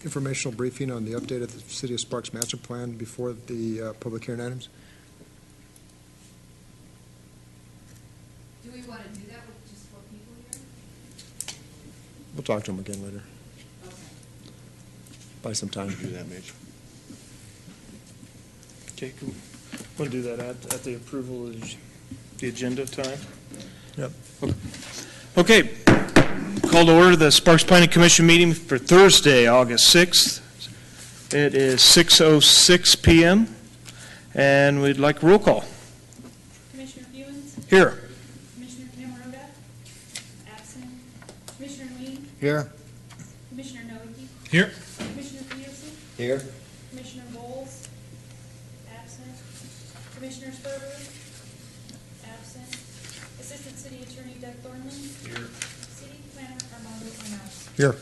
informational briefing on the update of the City of Sparks Master Plan before the public hearing items. Do we want to do that with just 4 people here? We'll talk to them again later. Okay. Buy some time. Do that, Mitch. Okay, cool. We'll do that at the approval of the agenda time. Yep. Okay. Call to order the Sparks Planning Commission meeting for Thursday, August 6th. It is 6:06 p.m. and we'd like a roll call. Commissioner Fewens? Here. Commissioner Camerota? Absent. Commissioner Ween? Here. Commissioner Noakey? Here. Commissioner Peterson? Here. Commissioner Bowles? Absent. Commissioner Sperber? Absent. Assistant City Attorney Doug Thornley? Here. City Planner Armando Arnauz? Here.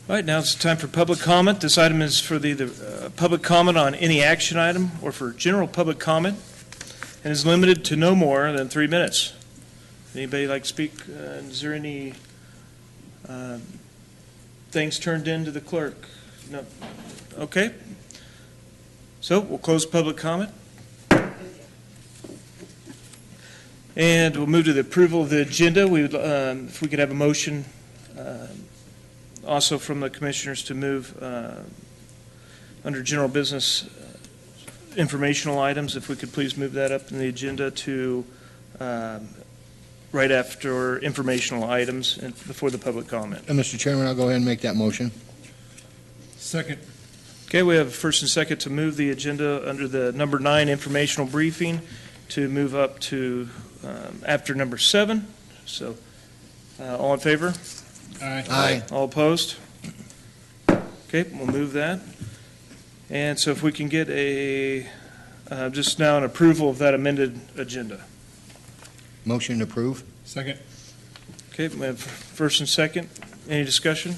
All right, now it's time for public comment. This item is for the public comment on any action item or for general public comment and is limited to no more than 3 minutes. Anybody like to speak? Is there any things turned in to the clerk? No. Okay. So we'll close public comment. And we'll move to the approval of the agenda. We would, if we could have a motion also from the commissioners to move under general business informational items, if we could please move that up in the agenda to right after informational items and before the public comment. Mr. Chairman, I'll go ahead and make that motion. Second. Okay, we have first and second to move the agenda under the number 9 informational briefing to move up to after number 7. So all in favor? Aye. Aye. All opposed? Okay, we'll move that. And so if we can get a, just now an approval of that amended agenda. Motion to approve. Second. Okay, we have first and second. Any discussion?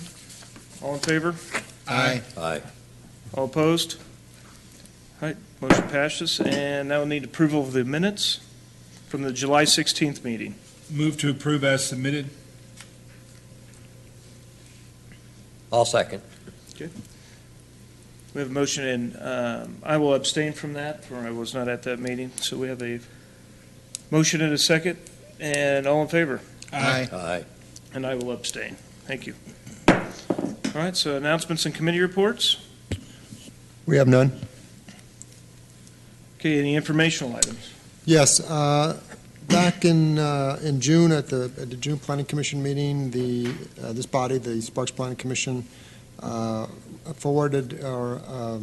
All in favor? Aye. Aye. All opposed? All right, motion passes. And now we'll need approval of the minutes from the July 16th meeting. Move to approve as submitted. I'll second. We have a motion, and I will abstain from that, for I was not at that meeting. So we have a motion and a second, and all in favor? Aye. Aye. And I will abstain. Thank you. All right, so announcements and committee reports. We have none. Okay, any informational items? Yes. Back in June at the June Planning Commission meeting, this body, the Sparks Planning Commission, forwarded a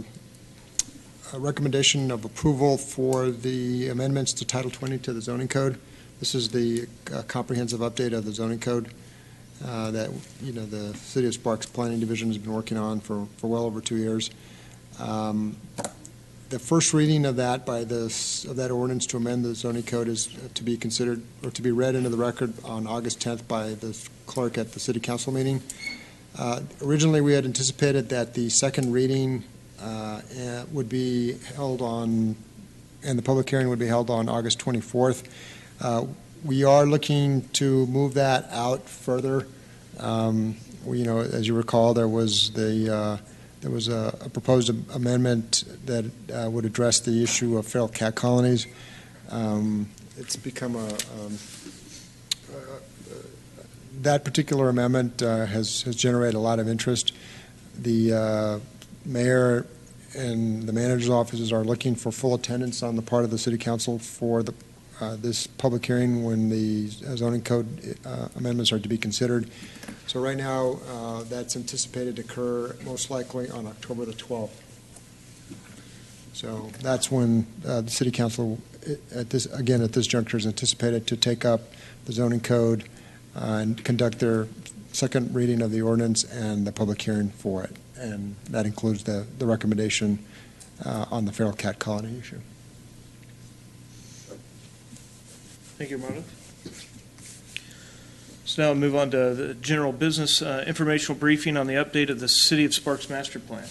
recommendation of approval for the amendments to Title 20 to the zoning code. This is the comprehensive update of the zoning code that the City of Sparks Planning Division has been working on for well over 2 years. The first reading of that of that ordinance to amend the zoning code is to be considered or to be read into the record on August 10th by the clerk at the City Council meeting. Originally, we had anticipated that the second reading would be held on, and the public hearing would be held on August 24th. We are looking to move that out further. As you recall, there was a proposed amendment that would address the issue of feral cat colonies. It's become that particular amendment has generated a lot of interest. The mayor and the manager's offices are looking for full attendance on the part of the city council for this public hearing when the zoning code amendments are to be considered. So right now, that's anticipated to occur most likely on October the 12th. So that's when the City Council, at this juncture, is anticipated to take up the zoning code and conduct their second reading of the ordinance and the public hearing for it. And that includes the recommendation on the feral cat colony issue. Thank you, Marta. So now we'll move on to the general business informational briefing on the update of the City of Sparks Master Plan.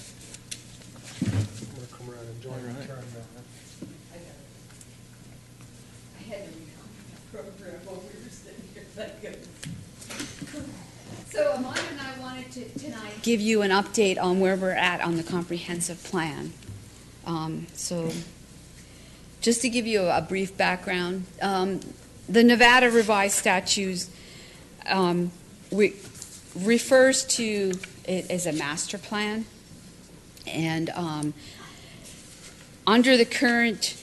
Come around and join All right. I had to program while we were sitting here. Thank goodness. So Amanda and I wanted to tonight give you an update on where we're at on the comprehensive plan. So just to give you a brief background, the Nevada revised statutes refers to it as a master plan. And under the current,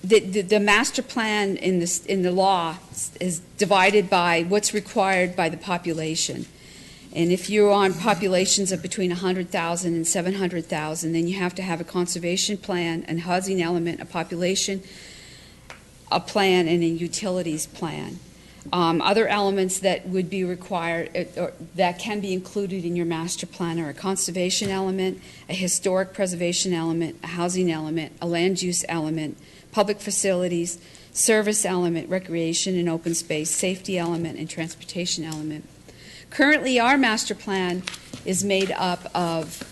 the master plan in the law is divided by what's required by the population. And if you're on populations of between 100,000 and 700,000, then you have to have a conservation plan, a housing element, a population, a plan, and a utilities plan. Other elements that would be required, or that can be included in your master plan, are a conservation element, a historic preservation element, a housing element, a land use element, public facilities, service element, recreation and open space, safety element, and transportation element. Currently, our master plan is made up of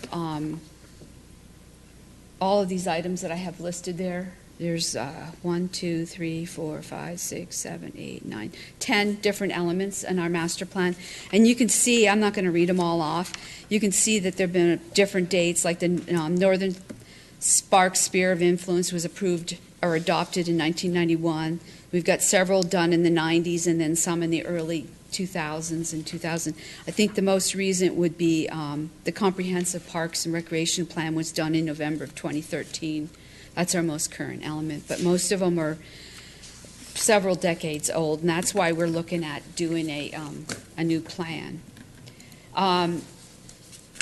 all of these items that I have listed there. There's 1, 2, 3, 4, 5, 6, 7, 8, 9, 10 different elements in our master plan. And you can see, I'm not going to read them all off, you can see that there have been different dates, like the Northern Spark Sphere of Influence was approved or adopted in 1991. We've got several done in the 90s and then some in the early 2000s and 2000. I think the most recent would be the Comprehensive Parks and Recreation Plan was done in November of 2013. That's our most current element, but most of them are several decades old, and that's why we're looking at doing a new plan.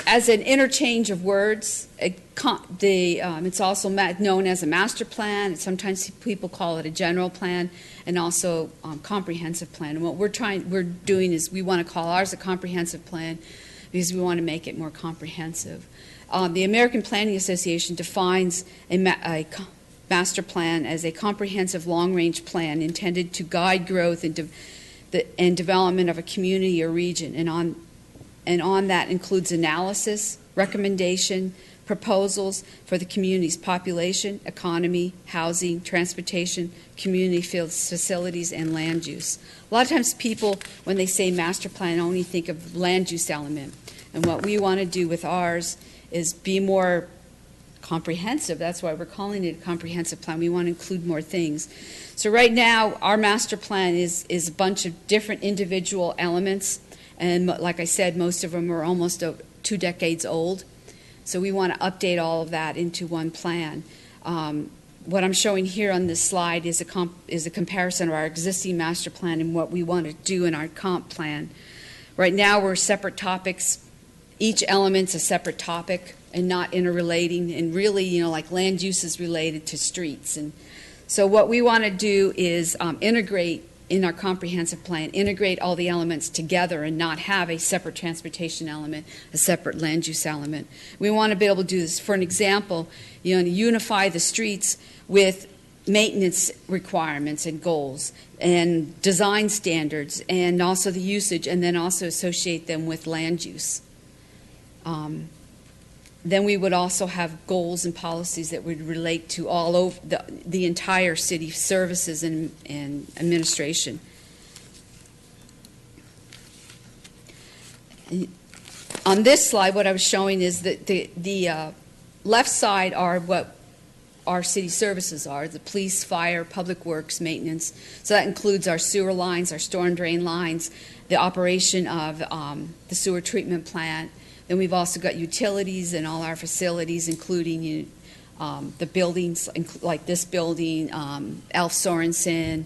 As an interchange of words, it's also known as a master plan. Sometimes people call it a general plan, and also comprehensive plan. And what we're doing is we want to call ours a comprehensive plan because we want to make it more comprehensive. The American Planning Association defines a master plan as a comprehensive long-range plan intended to guide growth and development of a community or region, and on that includes analysis, recommendation, proposals for the community's population, economy, housing, transportation, community facilities, and land use. A lot of times people, when they say master plan, only think of land use element. And what we want to do with ours is be more comprehensive. That's why we're calling it a comprehensive plan. We want to include more things. So right now, our master plan is a bunch of different individual elements. And like I said, most of them are almost 2 decades old. So we want to update all of that into one plan. What I'm showing here on this slide is a comparison of our existing master plan and what we want to do in our comp plan. Right now, we're separate topics. Each element's a separate topic and not interrelating. And really, like land use is related to streets. And so what we want to do is integrate in our comprehensive plan, integrate all the elements together and not have a separate transportation element, a separate land use element. We want to be able to do this. For an example, unify the streets with maintenance requirements and goals and design standards and also the usage, and then also associate them with land use. Then we would also have goals and policies that would relate to all over the entire city services and administration. On this slide, what I was showing is that the left side are what our city services are: the police, fire, public works, maintenance. So that includes our sewer lines, our storm drain lines, the operation of the sewer treatment plant. Then we've also got utilities and all our facilities, including the buildings, like this building, Alf Sorensen,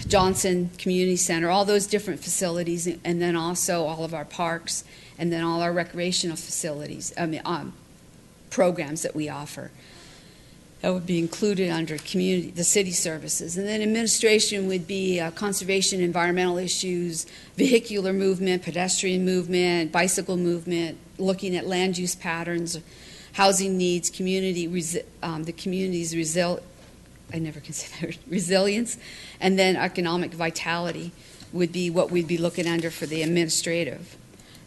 Johnson Community Center, all those different facilities, and then also all of our parks, and then all our recreational facilities, programs that we offer. That would be included under the city services. And then administration would be conservation, environmental issues, vehicular movement, pedestrian movement, bicycle movement, looking at land use patterns, housing needs, the community's resilience, and then economic vitality would be what we'd be looking under for the administrative.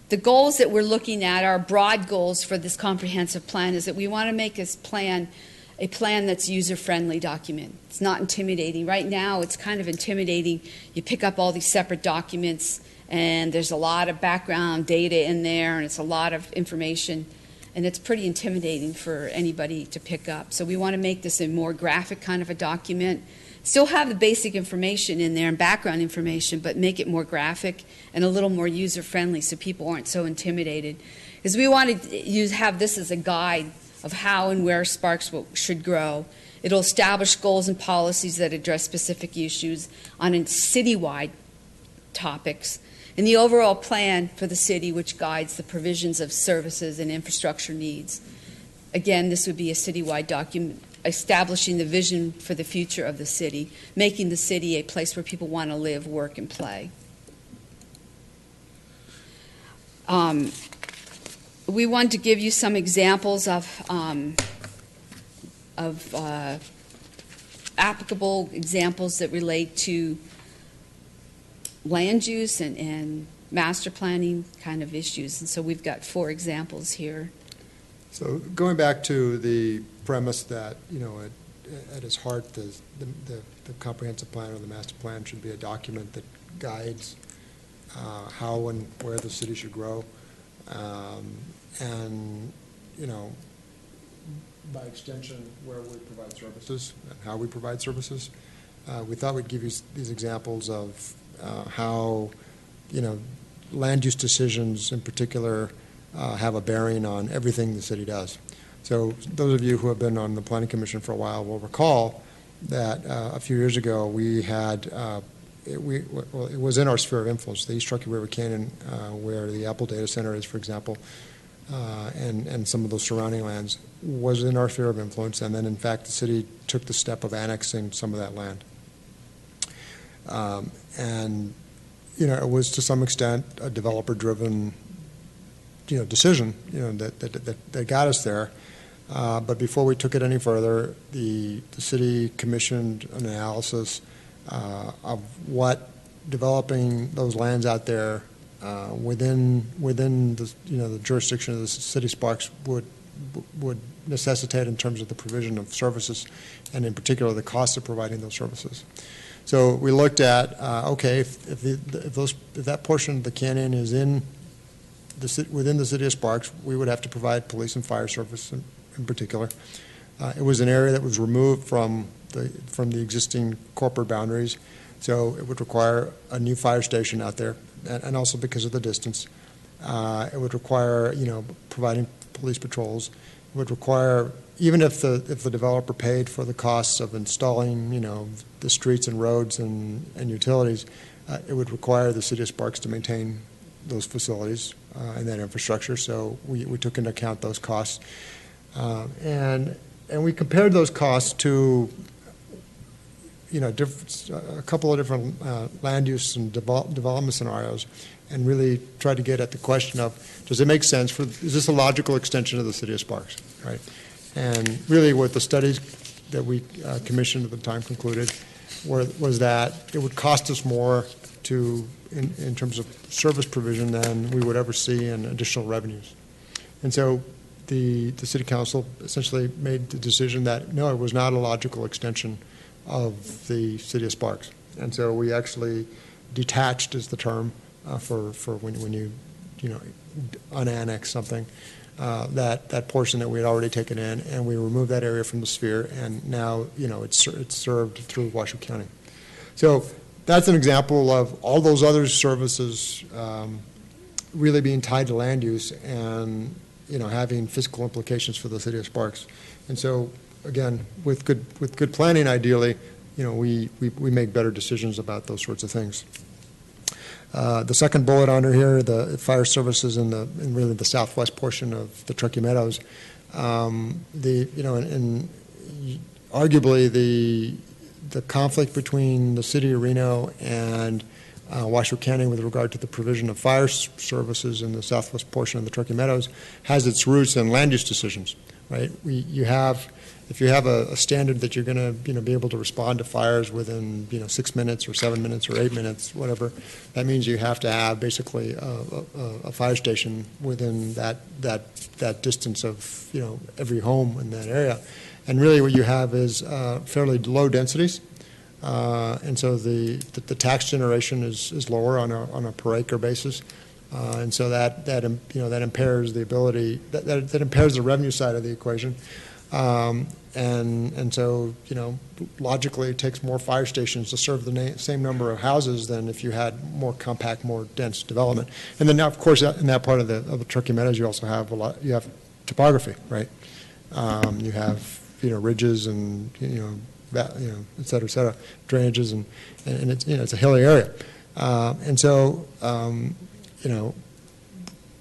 The goals that we're looking at, our broad goals for this comprehensive plan, is that we want to make this plan a plan that's user-friendly document. It's not intimidating. Right now, it's kind of intimidating. You pick up all these separate documents, and there's a lot of background data in there, and it's a lot of information, and it's pretty intimidating for anybody to pick up. So we want to make this a more graphic kind of a document. Still have the basic information in there and background information, but make it more graphic and a little more user-friendly so people aren't so intimidated. Because we want to have this as a guide of how and where Sparks should grow. It'll establish goals and policies that address specific issues on citywide topics, and the overall plan for the city, which guides the provisions of services and infrastructure needs. Again, this would be a citywide document establishing the vision for the future of the city, making the city a place where people want to live, work, and play. We want to give you some examples of applicable examples that relate to land use and master planning kind of issues. And so we've got 4 examples here. So going back to the premise that, at its heart, the comprehensive plan or the master plan should be a document that guides how and where the city should grow. And, by extension, where we provide services and how we provide services. We thought we'd give you these examples of how, land use decisions in particular have a bearing on everything the city does. So those of you who have been on the Planning Commission for a while will recall that a few years ago we had, it was in our sphere of influence, the East Truckee River Canyon, where the Apple Data Center is, for example, and some of those surrounding lands was in our sphere of influence, and then in fact the city took the step of annexing some of that land. And it was to some extent a developer-driven decision that got us there. But before we took it any further, the city commissioned an analysis of what developing those lands out there within the jurisdiction of the city Sparks would necessitate in terms of the provision of services, and in particular the cost of providing those services. So we looked at if that portion of the canyon is within the city of Sparks, we would have to provide police and fire service in particular. It was an area that was removed from the existing corporate boundaries, so it would require a new fire station out there, and also because of the distance. It would require, providing police patrols. It would require, even if the developer paid for the costs of installing, the streets and roads and utilities, it would require the city of Sparks to maintain those facilities and that infrastructure. So we took into account those costs, and we compared those costs to a couple of different land use and development scenarios, and really tried to get at the question of, does it make sense is this a logical extension of the city of Sparks, right? And really what the studies that we commissioned at the time concluded was that it would cost us more in terms of service provision than we would ever see in additional revenues. And so the city council essentially made the decision that no, it was not a logical extension of the city of Sparks. And so we actually detached is the term for when you unannex something, that portion that we had already taken in, and we removed that area from the sphere, and now it's served through Washoe County. So that's an example of all those other services really being tied to land use and having fiscal implications for the city of Sparks. And so again, with good planning, ideally, we make better decisions about those sorts of things. The second bullet under here, the fire services in really the southwest portion of the Truckee Meadows, arguably the conflict between the city of Reno and Washoe County with regard to the provision of fire services in the southwest portion of the Truckee Meadows has its roots in land use decisions, right? If you have a standard that you're going to be able to respond to fires within 6 minutes or 7 minutes or 8 minutes, whatever, that means you have to have basically a fire station within that distance of every home in that area. And really what you have is fairly low densities And so the tax generation is lower on a per acre basis. And so that impairs the ability, that impairs the revenue side of the equation. And so, logically, it takes more fire stations to serve the same number of houses than if you had more compact, more dense development. And then now, of course, in that part of the Turkey Meadows, you also have you have topography, right? You have, ridges and, et cetera, drainages, and it's a hilly area. And so,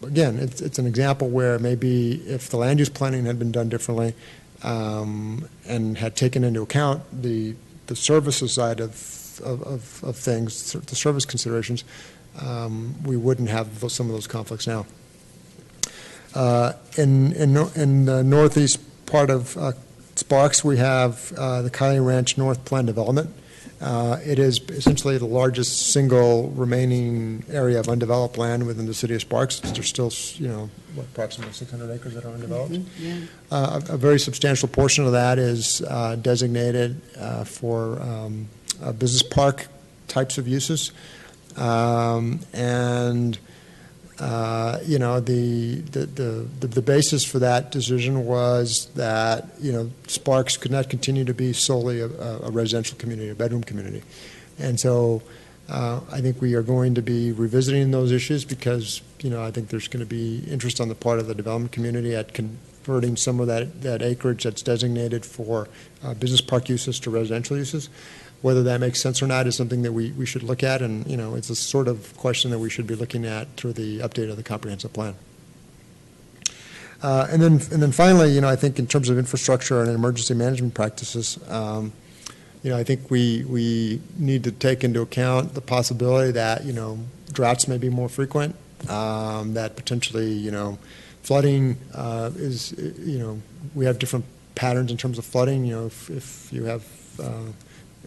again, it's an example where maybe if the land use planning had been done differently, and had taken into account the services side of things, the service considerations, we wouldn't have some of those conflicts now. In the northeast part of Sparks, we have the Kylie Ranch North Plan Development. It is essentially the largest single remaining area of undeveloped land within the city of Sparks. There's still, approximately 600 acres that are undeveloped. Yeah. A very substantial portion of that is designated for business park types of uses. The basis for that decision was that Sparks could not continue to be solely a residential community, a bedroom community, and so I think we are going to be revisiting those issues because I think there's going to be interest on the part of the development community at converting some of that acreage that's designated for business park uses to residential uses. Whether that makes sense or not is something that we should look at, and it's a sort of question that we should be looking at through the update of the comprehensive plan. And then finally, I think in terms of infrastructure and emergency management practices, I think we need to take into account the possibility that droughts may be more frequent, that potentially flooding is we have different patterns in terms of flooding. If you have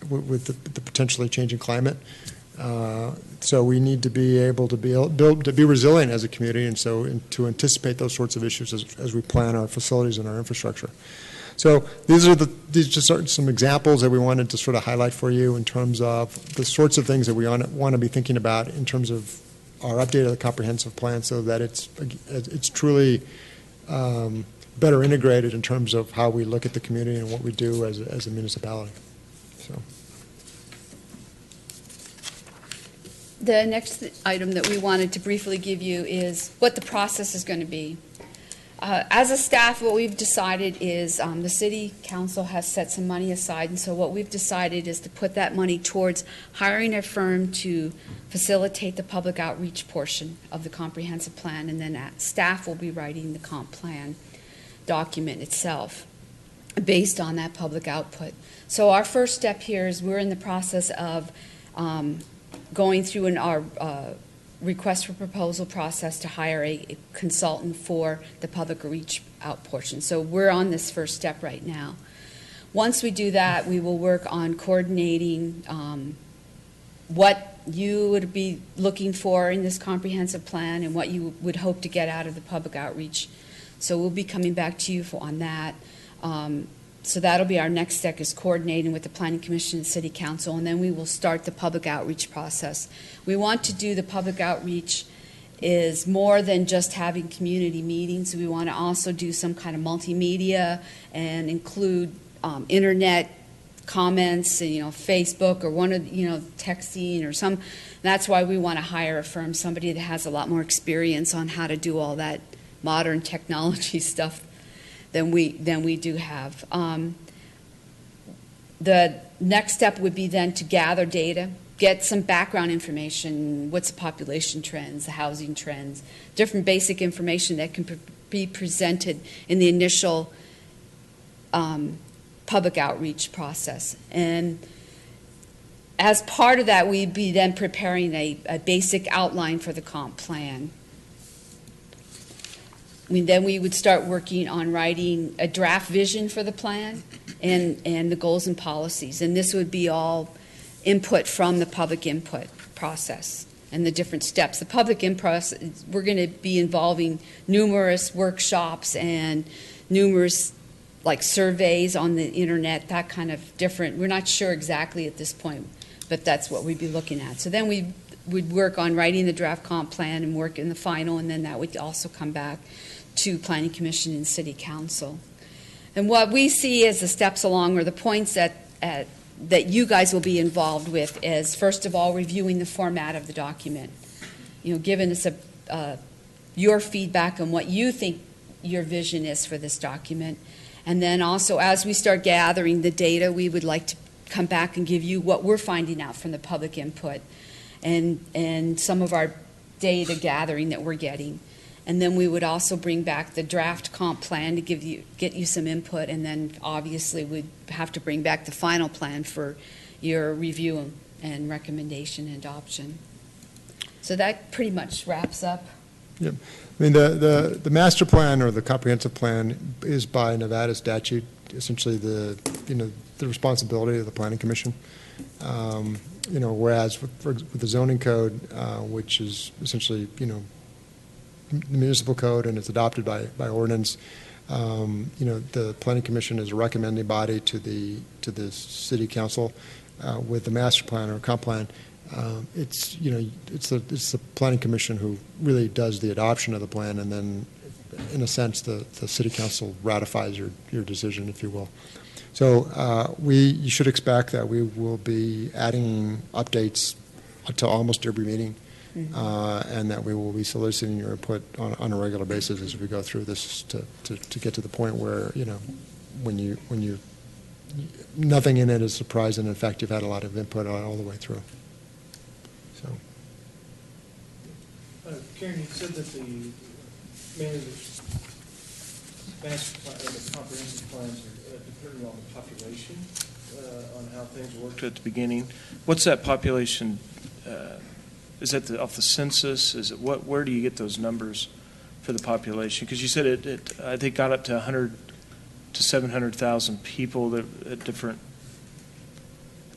with the potentially changing climate. So we need to be able to be resilient as a community, and so to anticipate those sorts of issues as we plan our facilities and our infrastructure. So these just are some examples that we wanted to sort of highlight for you in terms of the sorts of things that we want to be thinking about in terms of our update of the comprehensive plan, so that it's truly better integrated in terms of how we look at the community and what we do as a municipality. So. The next item that we wanted to briefly give you is what the process is going to be. As a staff, what we've decided is the city council has set some money aside, and so what we've decided is to put that money towards hiring a firm to facilitate the public outreach portion of the comprehensive plan, and then staff will be writing the comp plan document itself based on that public output. So our first step here is we're in the process of going through our request for proposal process to hire a consultant for the public reach out portion. So we're on this first step right now. Once we do that, we will work on coordinating what you would be looking for in this comprehensive plan and what you would hope to get out of the public outreach. So we'll be coming back to you on that. So that'll be our next step, is coordinating with the Planning Commission and City Council, and then we will start the public outreach process. We want to do the public outreach is more than just having community meetings. We want to also do some kind of multimedia and include internet comments, Facebook or texting or some. That's why we want to hire a firm, somebody that has a lot more experience on how to do all that modern technology stuff than we do have. The next step would be then to gather data, get some background information, what's the population trends, the housing trends, different basic information that can be presented in the initial public outreach process. And as part of that, we'd be then preparing a basic outline for the comp plan. Then we would start working on writing a draft vision for the plan and the goals and policies. And this would be all input from the public input process and the different steps. The public input, we're going to be involving numerous workshops and numerous like surveys on the internet, that kind of different. We're not sure exactly at this point, but that's what we'd be looking at. So then we'd work on writing the draft comp plan and work in the final, and then that would also come back to Planning Commission and City Council. And what we see as the steps along, or the points that you guys will be involved with, is first of all reviewing the format of the document. Giving us your feedback on what you think your vision is for this document. And then also, as we start gathering the data, we would like to come back and give you what we're finding out from the public input and some of our data gathering that we're getting. And then we would also bring back the draft comp plan to get you some input, and then obviously we'd have to bring back the final plan for your review and recommendation and adoption. So that pretty much wraps up. Yep. I mean, the master plan or the comprehensive plan is by Nevada statute essentially the responsibility of the Planning Commission. Whereas with the zoning code, which is essentially, the municipal code and it's adopted by ordinance, the Planning Commission is a recommending body to the City Council. With the master plan or comp plan, it's the Planning Commission who really does the adoption of the plan, and then, in a sense, the City Council ratifies your decision, if you will. So you should expect that we will be adding updates to almost every meeting, and that we will be soliciting your input on a regular basis as we go through this to get to the point where, when you nothing in it is surprising. In fact, you've had a lot of input all the way through. So, Karen, you said that mainly the master plan, the comprehensive plans are dependent on the population, on how things work. At the beginning, what's that population? Is that off the census? Is it where do you get those numbers for the population? Because you said it I think got up to 100 to 700,000 people that at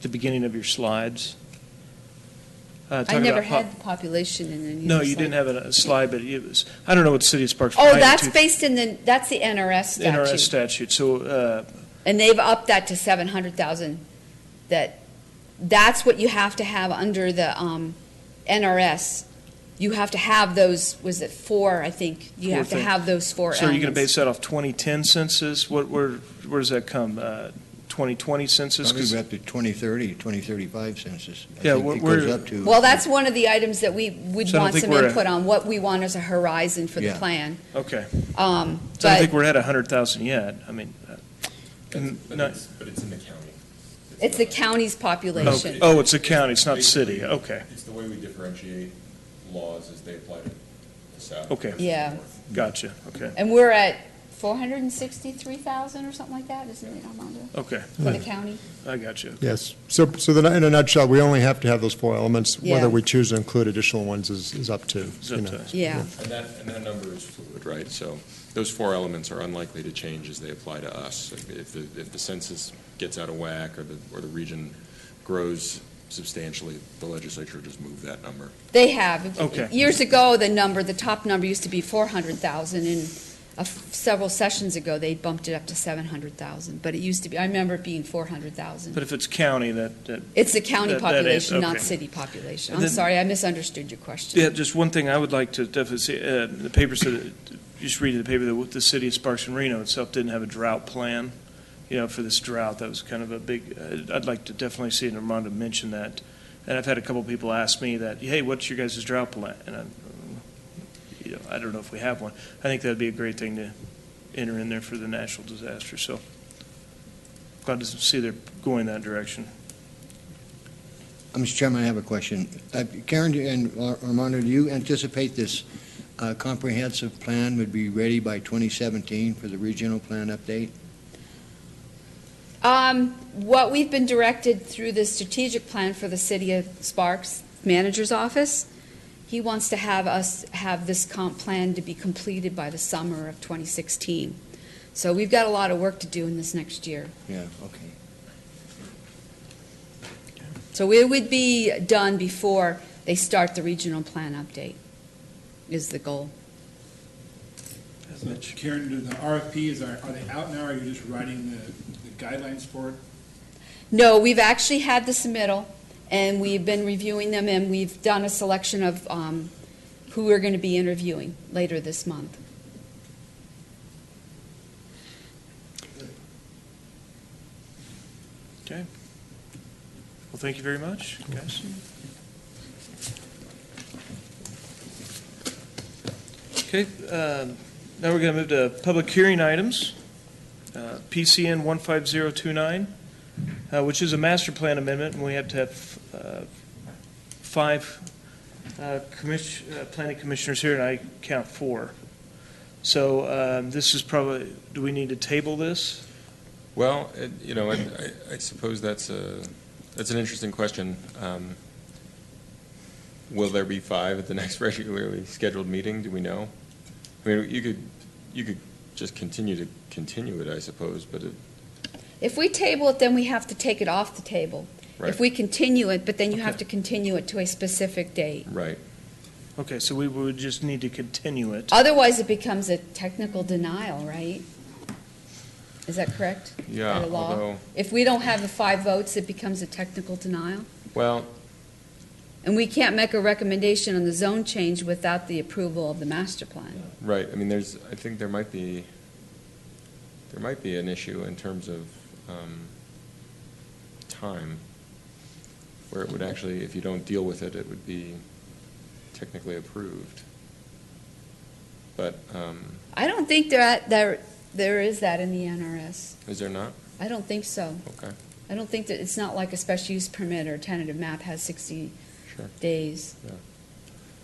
the beginning of your slides. I never had the population in any. No, you didn't have a slide, but it was. I don't know what the City of Sparks. Oh, that's based in that's the NRS statute. NRS statute. So. And they've upped that to 700,000. That's what you have to have under the NRS. You have to have those. Was it 4? I think you have to have those 4 elements. So are you going to base that off 2010 census? Where does that come? 2020 census? Probably up to 2030, 2035 census. I Yeah, think it goes up to. Well, that's one of the items that we would So I don't want think some we're input on, what we want as a horizon for the Yeah. plan. Okay. So I don't think But we're at 100,000 yet. I mean, But it's in the county. it's the county's population. oh, it's a county. It's not city. Okay. It's the way we differentiate laws as they apply to the south. Okay. Yeah. North. Gotcha. Okay. And we're at 463,000 or something like that, isn't it, Armando? Okay. For the county? I got you. yes. So then, in a nutshell, we only have to have those 4 elements. Yeah. Whether we choose to include additional ones is up to. It's up to us. Yeah. And that number is fluid, right? So those 4 elements are unlikely to change as they apply to us. If the census gets out of whack or the region grows substantially, the legislature just moved that number. They have. Okay. Years ago, the top number used to be 400,000, and several sessions ago, they bumped it up to 700,000. But it used to be, I remember it being 400,000. But if it's county, that It's the county that is- population, not okay. city population. And I'm then- sorry, I misunderstood your question. Yeah, just one thing I would like to definitely see, the paper said, just read in the paper that the city of Sparks and Reno itself didn't have a drought plan, for this drought. That was kind of a big, I'd like to definitely see, and Armando mention that. And I've had a couple people ask me that, hey, what's your guys' drought plan? And I don't know if we have one. I think that'd be a great thing to enter in there for the national disaster. So glad to see they're going that direction. Mr. Chairman, I have a question. Karen and Armando, do you anticipate this comprehensive plan would be ready by 2017 for the regional plan update? What we've been directed through the strategic plan for the city of Sparks manager's office, he wants to have us have this comp plan to be completed by the summer of 2016. So we've got a lot of work to do in this next year. Yeah, okay. So it would be done before they start the regional plan update, is the goal. Karen, do the RFPs, are they out now, or are you just writing the guidelines for it? No, we've actually had the submittal, and we've been reviewing them, and we've done a selection of who we're going to be interviewing later this month. Okay. Well, thank you very much, guys. Okay, now we're going to move to public hearing items. PCN 15029, which is a master plan amendment, and we have to have five planning commissioners here, and I count 4. So this is probably, do we need to table this? Well, I suppose that's an interesting question. Will there be 5 at the next regularly scheduled meeting? Do we know? I mean, you could just continue it, I suppose, but If we table it, then we have to take it off the table. Right. If we continue it, but then you have Okay. to continue it to a specific date. right. Okay, so we would just need to continue it. Otherwise, it becomes a technical denial, right? Is that correct? Yeah, By the law? although, If we don't have the 5 votes, it becomes a technical denial? well, And we can't make a recommendation on the zone change without the approval of the master plan. right. I mean, I think there might be an issue in terms of time, where it would actually, if you don't deal with it, it would be technically approved. But I don't think there is that in the NRS. is there not? I don't think so. Okay, I don't think that, it's not like a special use permit or tentative map has 60 sure. days.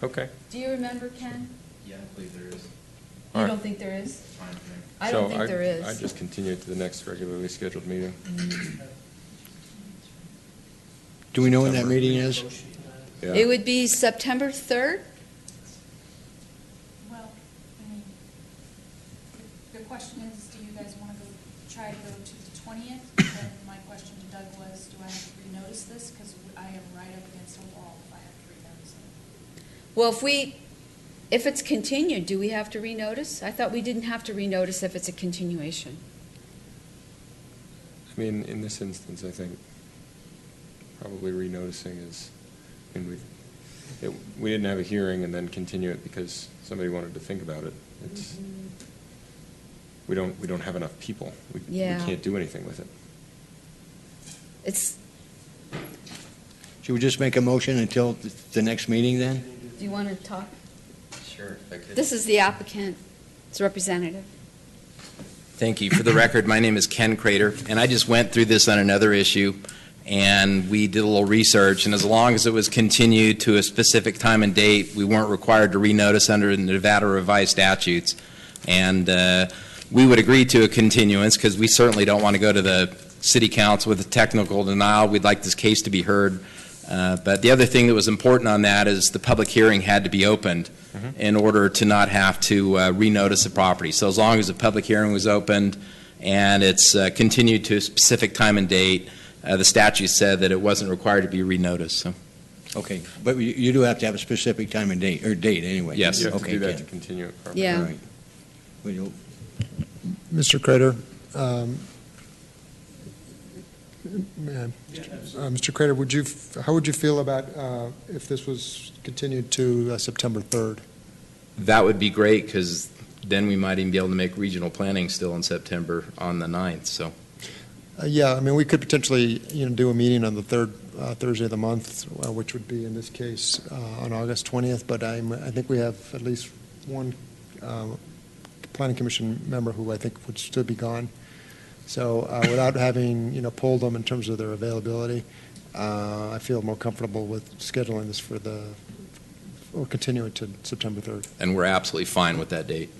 Okay. Do you remember, Ken? Yeah, I believe there is. You All right. don't think there is? It's fine for me. I don't think there is. I just continue it to the next regularly scheduled meeting. Do we know when that meeting is? Yeah. It would be September 3rd? Well, I mean, the question is, do you guys want to try to go to the 20th? And my question to Doug was, do I have to renotice this? Because I am right up against a wall if I have to renotice it. Well, if it's continued, do we have to renotice? I thought we didn't have to renotice if it's a continuation. I mean, in this instance, I think probably renoticing is, I mean, we didn't have a hearing and then continue it because somebody wanted to think about it. It's, we don't have enough people. We Yeah. can't do anything with it. It's, Should we just make a motion until the next meeting then? do you want to talk? Sure, if I could. This is the applicant, it's representative. Thank you. For the record, my name is Ken Crater, and I just went through this on another issue, and we did a little research, and as long as it was continued to a specific time and date, we weren't required to renotice under the Nevada revised statutes. And we would agree to a continuance, because we certainly don't want to go to the city council with a technical denial. We'd like this case to be heard. But the other thing that was important on that is the public hearing had to be opened in order to not have to renotice the property. So as long as the public hearing was opened and it's continued to a specific time and date, the statute said that it wasn't required to be renoticed. So. Okay, but you do have to have a specific time and date, or date anyway. Yes. You have to Okay, do that to Ken. continue it properly. Yeah. All right. Well, you'll- Mr. Crater, Mr. Crater, how would you feel about if this was continued to September 3rd? That would be great, because then we might even be able to make regional planning still in September on the 9th. So. Yeah, I mean, we could potentially, do a meeting on the third Thursday of the month, which would be in this case on August 20th. But I think we have at least one planning commission member who I think would still be gone. So without having pulled them in terms of their availability, I feel more comfortable with scheduling this or continue it to September 3rd. And we're absolutely fine with that date.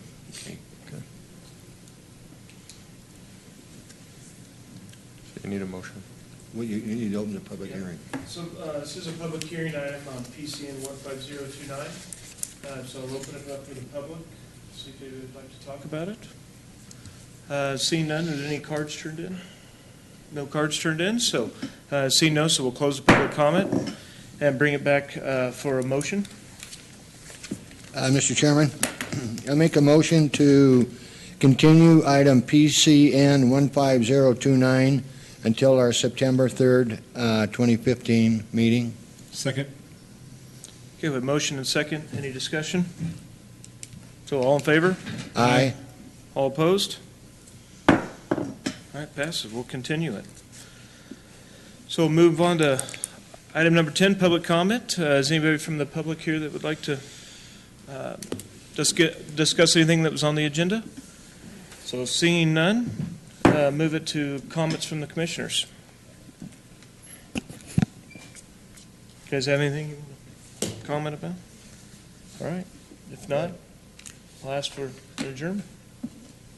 You need a motion. well, you need to open the public hearing. So this is a public hearing item on PCN 15029. So I'll open it up for the public, see if they would like to talk about it. Seeing none, are there any cards turned in? No cards turned in, so seeing no, so we'll close the public comment and bring it back for a motion. Mr. Chairman, I make a motion to continue item PCN 15029 until our September 3rd, 2015 meeting. Second? Okay, we have a motion and second. Any discussion? So all in favor? Aye. All opposed? All right, passes. We'll continue it. So we'll move on to item number 10, public comment. Is anybody from the public here that would like to discuss anything that was on the agenda? So seeing none, move it to comments from the commissioners. You guys have anything you want to comment about? All right. If not, I'll ask for an adjournment.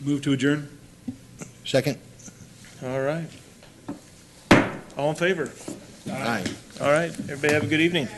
Move to adjourn? Second? All right. All in favor? Aye. All right. Everybody have a good evening.